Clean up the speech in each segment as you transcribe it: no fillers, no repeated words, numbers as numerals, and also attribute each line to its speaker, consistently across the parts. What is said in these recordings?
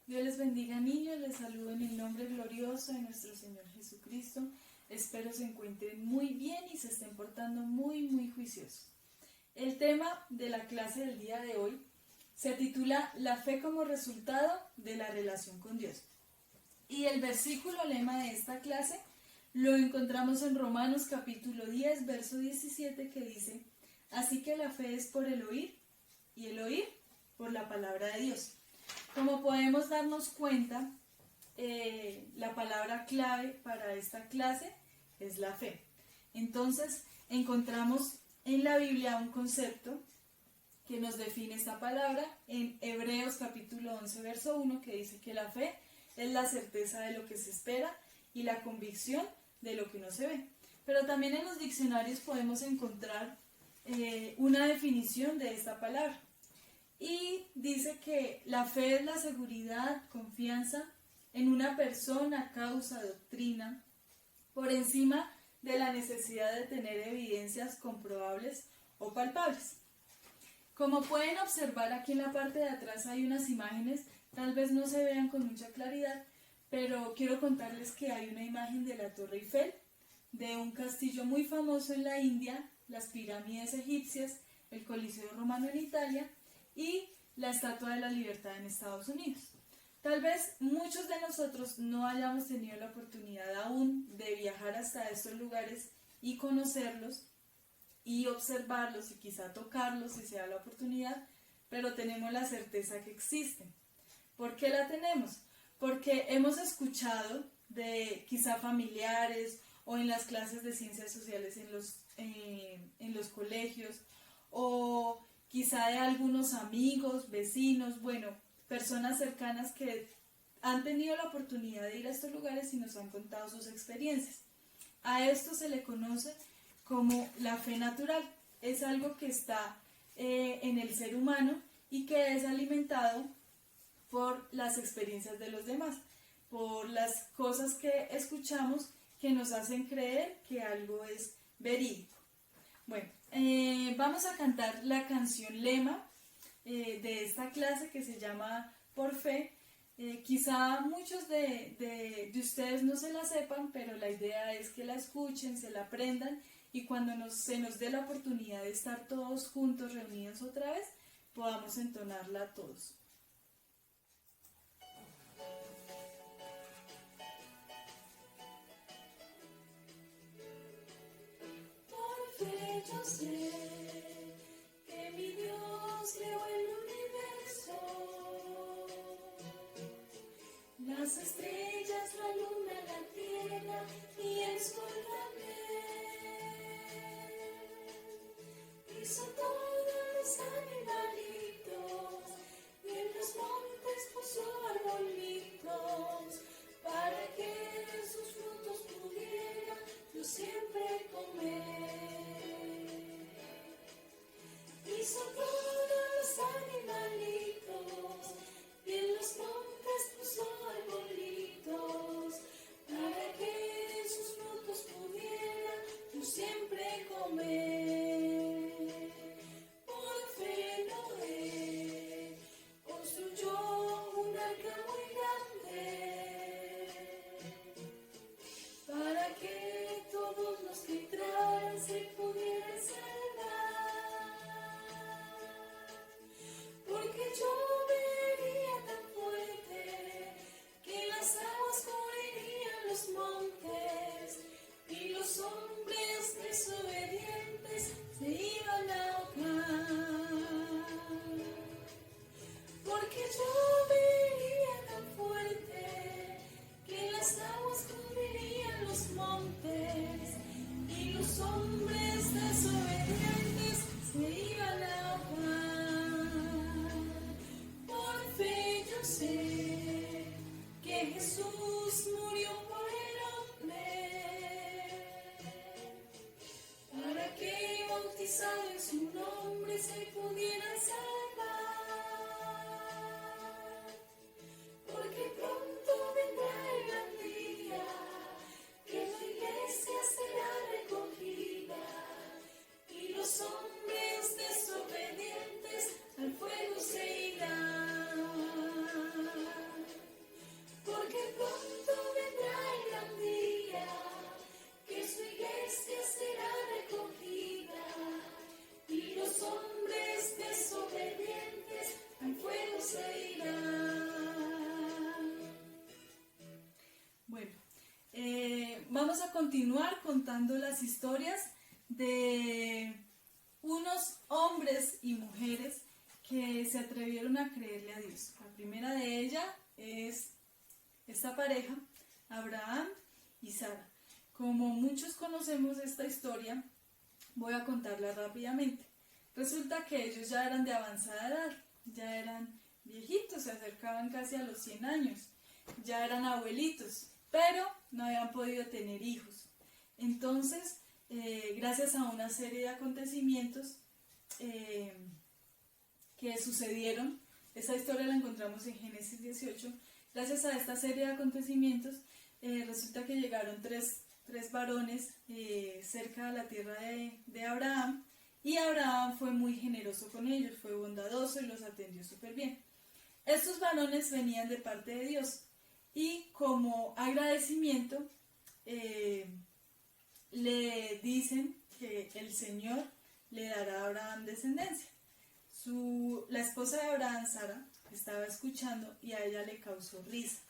Speaker 1: Dios les bendiga, niños, les saludo en el nombre glorioso de nuestro Señor Jesucristo. Espero se encuentren muy bien y se estén portando muy juiciosos. El tema de la clase del día de hoy se titula La fe como resultado de la relación con Dios. Y el versículo lema de esta clase lo encontramos en Romanos capítulo 10, verso 17, que dice: Así que la fe es por el oír, y el oír por la palabra de Dios. Como podemos darnos cuenta, la palabra clave para esta clase es la fe. Entonces, encontramos en la Biblia un concepto que nos define esta palabra en Hebreos capítulo 11, verso 1, que dice que la fe es la certeza de lo que se espera y la convicción de lo que no se ve. Pero también en los diccionarios podemos encontrar una definición de esta palabra. Y dice que la fe es la seguridad, confianza en una persona, causa, doctrina, por encima de la necesidad de tener evidencias comprobables o palpables. Como pueden observar, aquí en la parte de atrás hay unas imágenes, tal vez no se vean con mucha claridad, pero quiero contarles que hay una imagen de la Torre Eiffel, de un castillo muy famoso en la India, las pirámides egipcias, el Coliseo Romano en Italia y la Estatua de la Libertad en Estados Unidos. Tal vez muchos de nosotros no hayamos tenido la oportunidad aún de viajar hasta estos lugares y conocerlos y observarlos y quizá tocarlos si se da la oportunidad, pero tenemos la certeza que existen. ¿Por qué la tenemos? Porque hemos escuchado de quizá familiares o en las clases de ciencias sociales en los colegios, o quizá de algunos amigos, vecinos, personas cercanas que han tenido la oportunidad de ir a estos lugares y nos han contado sus experiencias. A esto se le conoce como la fe natural. Es algo que está en el ser humano y que es alimentado por las experiencias de los demás, por las cosas que escuchamos que nos hacen creer que algo es verídico. Vamos a cantar la canción lema de esta clase que se llama Por Fe. Quizá muchos de ustedes no se la sepan, pero la idea es que la escuchen, se la aprendan y cuando se nos dé la oportunidad de estar todos juntos, reunidos otra vez, podamos entonarla todos. Por fe yo sé que mi Dios creó el universo, las estrellas, la luna, la tierra y el sol también. Hizo todos los animalitos y en los montes puso arbolitos para que de sus frutos pudiera yo siempre comer. Hizo todos los animalitos y en los montes puso arbolitos para que de sus frutos pudiera yo siempre comer. Por fe Noé construyó un arca muy grande para que todos los que entraran se pudieran salvar. Porque yo veía tan fuerte que las aguas cubrirían los montes y los hombres desobedientes se iban a ahogar. Porque yo veía tan fuerte que las aguas cubrirían los montes y los hombres desobedientes se iban a ahogar. Por fe yo sé que Jesús murió por el hombre, para que bautizado en su nombre se pudieran salvar. Porque pronto vendrá el gran día, que la iglesia será recogida y los hombres desobedientes vamos a continuar contando las historias de unos hombres y mujeres que se atrevieron a creerle a Dios. La primera de ellas es esta pareja, Abraham y Sara. Como muchos conocemos esta historia, voy a contarla rápidamente. Resulta que ellos ya eran de avanzada edad, ya eran viejitos, se acercaban casi a los 100 años, ya eran abuelitos, pero no habían podido tener hijos. Entonces, gracias a una serie de acontecimientos que sucedieron, esa historia la encontramos en Génesis 18, gracias a esta serie de acontecimientos, resulta que llegaron tres varones cerca de la tierra de Abraham, y Abraham fue muy generoso con ellos, fue bondadoso y los atendió súper bien. Estos varones venían de parte de Dios y como agradecimiento le dicen que el Señor le dará a Abraham descendencia. La esposa de Abraham, Sara, estaba escuchando y a ella le causó risa.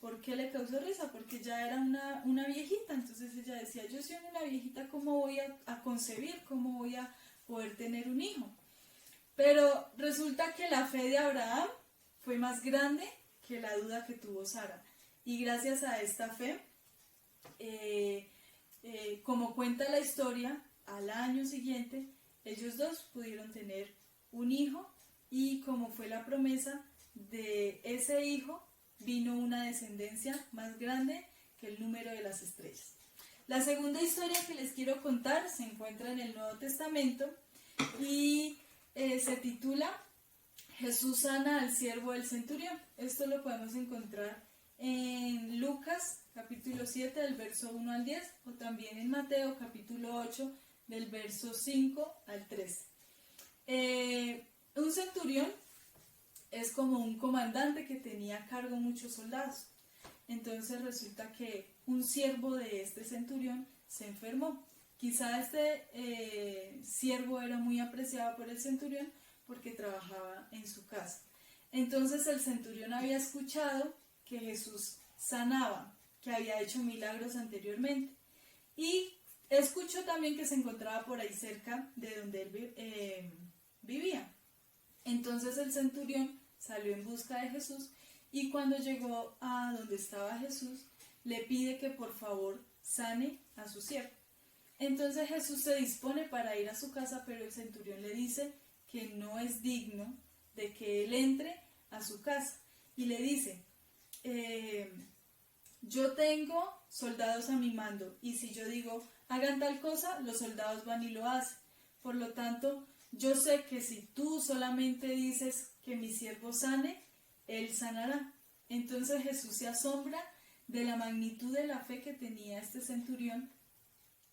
Speaker 1: ¿Por qué le causó risa? Porque ya era una viejita, entonces ella decía, yo soy una viejita, ¿cómo voy a concebir? ¿Cómo voy a poder tener un hijo? Pero resulta que la fe de Abraham fue más grande que la duda que tuvo Sara. Y gracias a esta fe, como cuenta la historia, al año siguiente, ellos dos pudieron tener un hijo y como fue la promesa de ese hijo, vino una descendencia más grande que el número de las estrellas. La segunda historia que les quiero contar se encuentra en el Nuevo Testamento y se titula Jesús sana al siervo del centurión. Esto lo podemos encontrar en Lucas capítulo 7 del verso 1 al 10 o también en Mateo capítulo 8 del verso 5 al 13. Un centurión es como un comandante que tenía a cargo muchos soldados. Entonces resulta que un siervo de este centurión se enfermó. Quizá este siervo era muy apreciado por el centurión porque trabajaba en su casa. Entonces el centurión había escuchado que Jesús sanaba, que había hecho milagros anteriormente. Y escuchó también que se encontraba por ahí cerca de donde él vivía. Entonces el centurión salió en busca de Jesús y cuando llegó a donde estaba Jesús, le pide que por favor sane a su siervo. Entonces Jesús se dispone para ir a su casa, pero el centurión le dice que no es digno de que él entre a su casa. Y le dice, yo tengo soldados a mi mando, y si yo digo, hagan tal cosa, los soldados van y lo hacen. Por lo tanto, yo sé que si tú solamente dices que mi siervo sane, él sanará. Entonces Jesús se asombra de la magnitud de la fe que tenía este centurión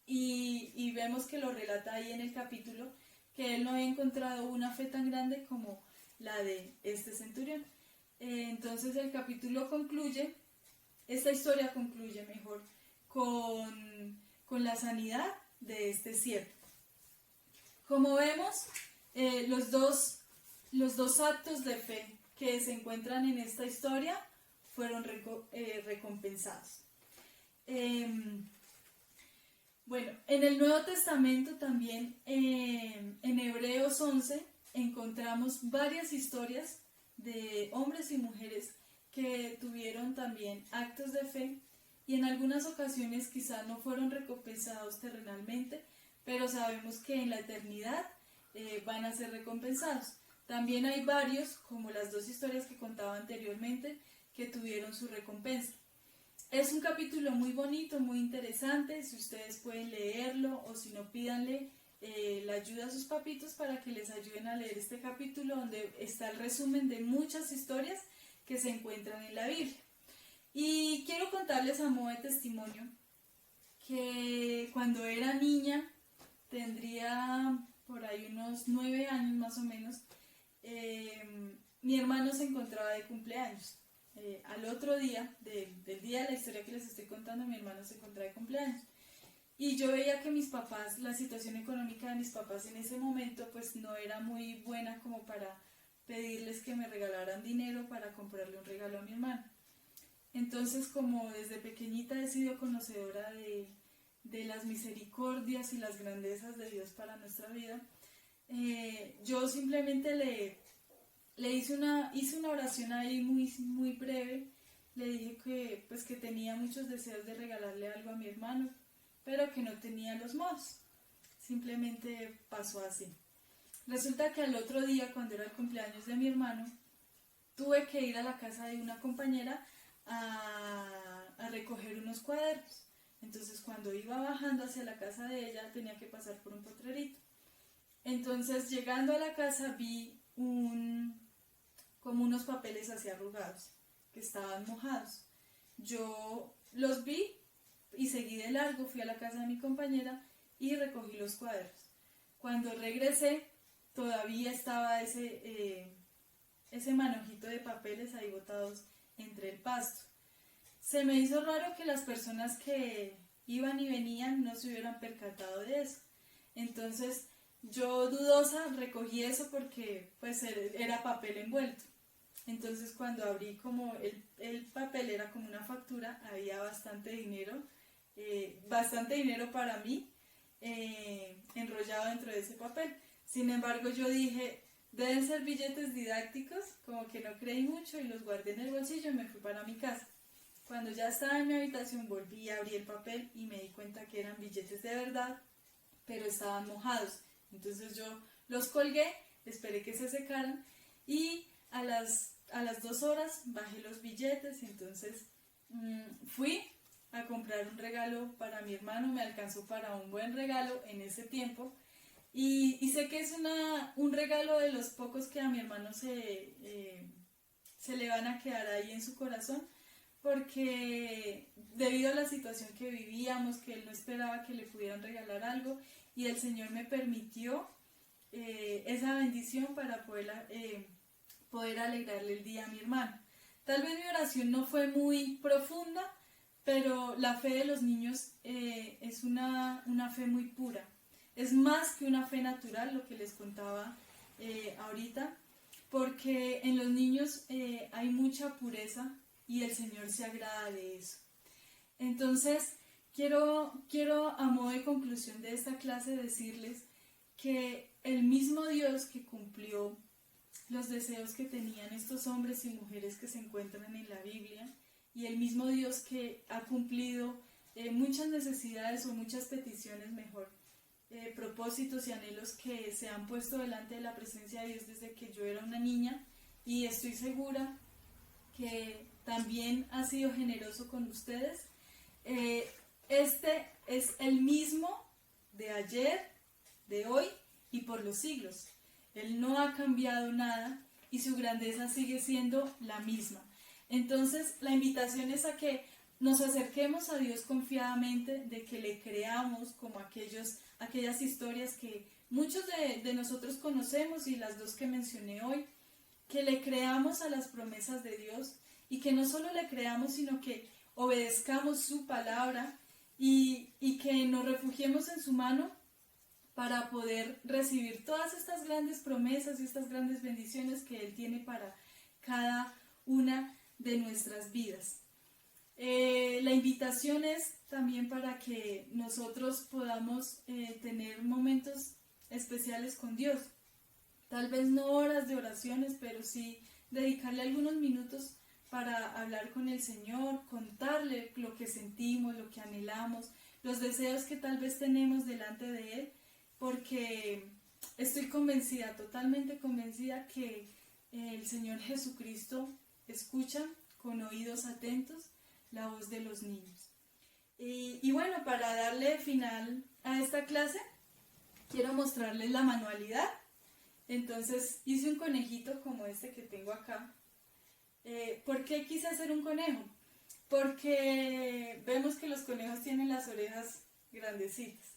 Speaker 1: y vemos que lo relata ahí en el capítulo, que él no había encontrado una fe tan grande como la de este centurión. Entonces el capítulo concluye, esta historia concluye mejor, con la sanidad de este siervo. Como vemos, los dos actos de fe que se encuentran en esta historia fueron recompensados. Bueno, en el Nuevo Testamento también, en Hebreos 11, encontramos varias historias de hombres y mujeres que tuvieron también actos de fe y en algunas ocasiones quizá no fueron recompensados terrenalmente, pero sabemos que en la eternidad van a ser recompensados. También hay varios, como las dos historias que contaba anteriormente, que tuvieron su recompensa. Es un capítulo muy bonito, muy interesante. Si ustedes pueden leerlo o si no, pídanle la ayuda a sus papitos para que les ayuden a leer este capítulo donde está el resumen de muchas historias que se encuentran en la Biblia. Y quiero contarles a modo de testimonio que cuando era niña, tendría por ahí unos 9 años más o menos, mi hermano se encontraba de cumpleaños. Al otro día, del día de la historia que les estoy contando, mi hermano se encontraba de cumpleaños. Y yo veía que mis papás, la situación económica de mis papás en ese momento, pues no era muy buena como para pedirles que me regalaran dinero para comprarle un regalo a mi hermano. Entonces, como desde pequeñita he sido conocedora de las misericordias y las grandezas de Dios para nuestra vida, yo simplemente le hice una oración ahí muy breve. Le dije que, pues, que tenía muchos deseos de regalarle algo a mi hermano, pero que no tenía los modos. Simplemente pasó así. Resulta que al otro día, cuando era el cumpleaños de mi hermano, tuve que ir a la casa de una compañera a recoger unos cuadernos. Entonces, cuando iba bajando hacia la casa de ella, tenía que pasar por un potrerito. Entonces, llegando a la casa, vi como unos papeles así arrugados, que estaban mojados. Yo los vi y seguí de largo, fui a la casa de mi compañera y recogí los cuadernos. Cuando regresé, todavía estaba ese manojito de papeles ahí botados entre el pasto. Se me hizo raro que las personas que iban y venían no se hubieran percatado de eso. Entonces, yo dudosa recogí eso porque pues era papel envuelto. Entonces, cuando abrí como el papel, era como una factura, había bastante dinero para mí, enrollado dentro de ese papel. Sin embargo, yo dije, deben ser billetes didácticos, como que no creí mucho y los guardé en el bolsillo y me fui para mi casa. Cuando ya estaba en mi habitación, volví a abrir el papel y me di cuenta que eran billetes de verdad, pero estaban mojados. Entonces yo los colgué, esperé que se secaran y a las 2 horas bajé los billetes. Entonces fui a comprar un regalo para mi hermano, me alcanzó para un buen regalo en ese tiempo y sé que es un regalo de los pocos que a mi hermano se le van a quedar ahí en su corazón, porque debido a la situación que vivíamos, que él no esperaba que le pudieran regalar algo y el Señor me permitió esa bendición para poder alegrarle el día a mi hermano. Tal vez mi oración no fue muy profunda, pero la fe de los niños es una fe muy pura. Es más que una fe natural, lo que les contaba ahorita, porque en los niños hay mucha pureza y el Señor se agrada de eso. Entonces, quiero a modo de conclusión de esta clase decirles que el mismo Dios que cumplió los deseos que tenían estos hombres y mujeres que se encuentran en la Biblia, y el mismo Dios que ha cumplido muchas necesidades o muchas peticiones, mejor, propósitos y anhelos que se han puesto delante de la presencia de Dios desde que yo era una niña, y estoy segura que también ha sido generoso con ustedes. Este es el mismo de ayer, de hoy y por los siglos. Él no ha cambiado nada y su grandeza sigue siendo la misma. Entonces, la invitación es a que nos acerquemos a Dios confiadamente, de que le creamos como aquellas historias que muchos de nosotros conocemos y las dos que mencioné hoy, que le creamos a las promesas de Dios y que no solo le creamos, sino que obedezcamos su palabra y que nos refugiemos en su mano para poder recibir todas estas grandes promesas y estas grandes bendiciones que Él tiene para cada una de nuestras vidas. La invitación es también para que nosotros podamos tener momentos especiales con Dios. Tal vez no horas de oraciones, pero sí dedicarle algunos minutos para hablar con el Señor, contarle lo que sentimos, lo que anhelamos, los deseos que tal vez tenemos delante de Él, porque estoy convencida, totalmente convencida, que el Señor Jesucristo escucha con oídos atentos la voz de los niños. Y bueno, para darle final a esta clase, quiero mostrarles la manualidad. Entonces hice un conejito como este que tengo acá. ¿Por qué quise hacer un conejo? Porque vemos que los conejos tienen las orejas grandecitas.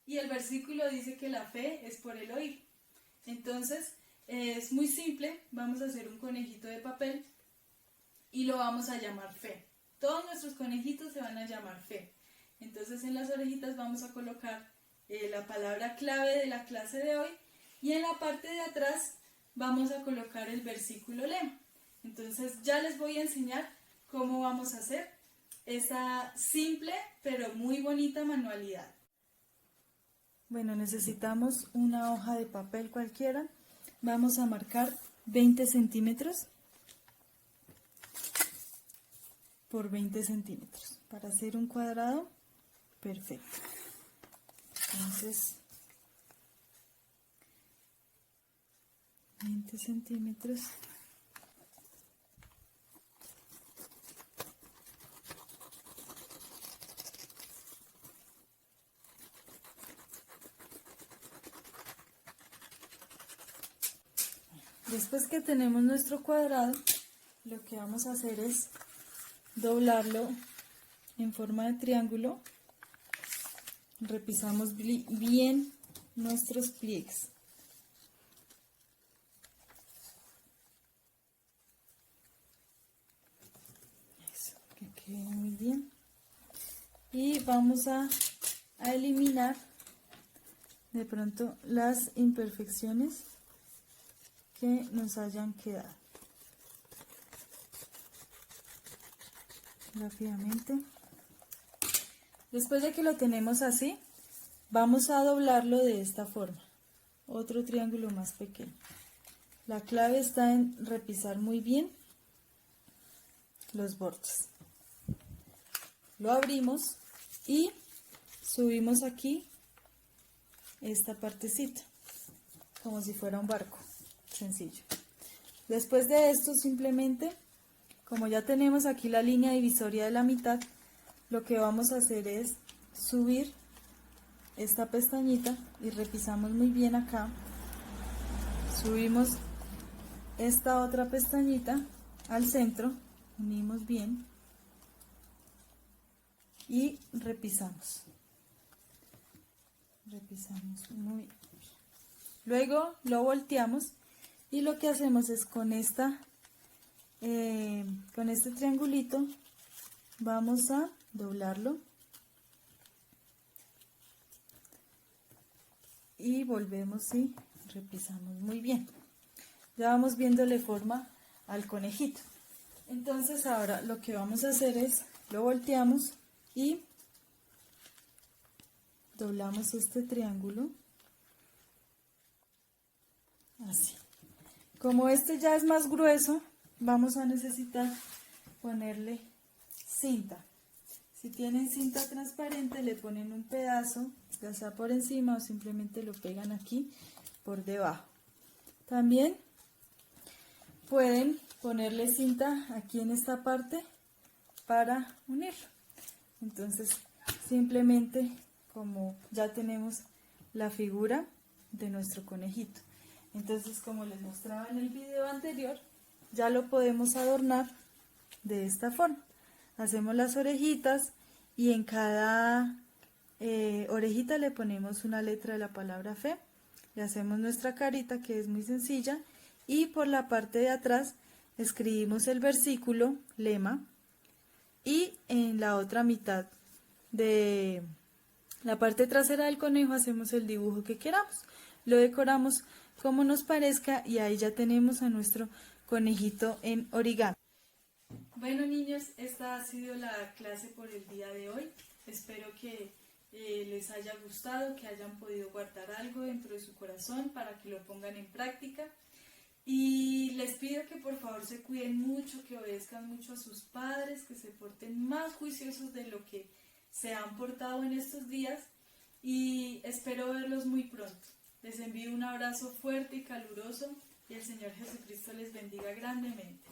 Speaker 1: Y el versículo dice que la fe es por el oír. Entonces, es muy simple. Vamos a hacer un conejito de papel y lo vamos a llamar fe. Todos nuestros conejitos se van a llamar fe. Entonces, en las orejitas vamos a colocar la palabra clave de la clase de hoy, y en la parte de atrás vamos a colocar el versículo lema. Entonces, ya les voy a enseñar cómo vamos a hacer esa simple pero muy bonita manualidad. Bueno, necesitamos una hoja de papel cualquiera. Vamos a marcar 20 centímetros por 20 centímetros para hacer un cuadrado perfecto. Entonces, 20 centímetros. Después que tenemos nuestro cuadrado, lo que vamos a hacer es doblarlo en forma de triángulo. Repisamos bien nuestros pliegues. Eso, que quede muy bien. Y vamos a eliminar de pronto las imperfecciones que nos hayan quedado. Rápidamente. Después de que lo tenemos así, vamos a doblarlo de esta forma. Otro triángulo más pequeño. La clave está en repisar muy bien los bordes. Lo abrimos y subimos aquí esta partecita, como si fuera un barco. Sencillo. Después de esto, simplemente, como ya tenemos aquí la línea divisoria de la mitad, lo que vamos a hacer es subir esta pestañita y repisamos muy bien acá. Subimos esta otra pestañita al centro, unimos bien y repisamos. Repisamos muy bien. Luego lo volteamos. Y lo que hacemos es con este triangulito vamos a doblarlo y volvemos y repisamos muy bien. Ya vamos viéndole forma al conejito. Entonces ahora lo que vamos a hacer es lo volteamos y doblamos este triángulo así. Como este ya es más grueso, vamos a necesitar ponerle cinta. Si tienen cinta transparente, le ponen un pedazo, ya sea por encima o simplemente lo pegan aquí por debajo. También pueden ponerle cinta aquí en esta parte para unirlo. Entonces, simplemente como ya tenemos la figura de nuestro conejito. Entonces, como les mostraba en el video anterior, ya lo podemos adornar de esta forma. Hacemos las orejitas y en cada orejita le ponemos una letra de la palabra fe. Le hacemos nuestra carita, que es muy sencilla, y por la parte de atrás escribimos el versículo, lema, y en la otra mitad de la parte trasera del conejo hacemos el dibujo que queramos. Lo decoramos como nos parezca y ahí ya tenemos a nuestro conejito en origami. Bueno, niños, esta ha sido la clase por el día de hoy. Espero que les haya gustado, que hayan podido guardar algo dentro de su corazón para que lo pongan en práctica. Y les pido que por favor se cuiden mucho, que obedezcan mucho a sus padres, que se porten más juiciosos de lo que se han portado en estos días. Y espero verlos muy pronto. Les envío un abrazo fuerte y caluroso y el Señor Jesucristo les bendiga grandemente.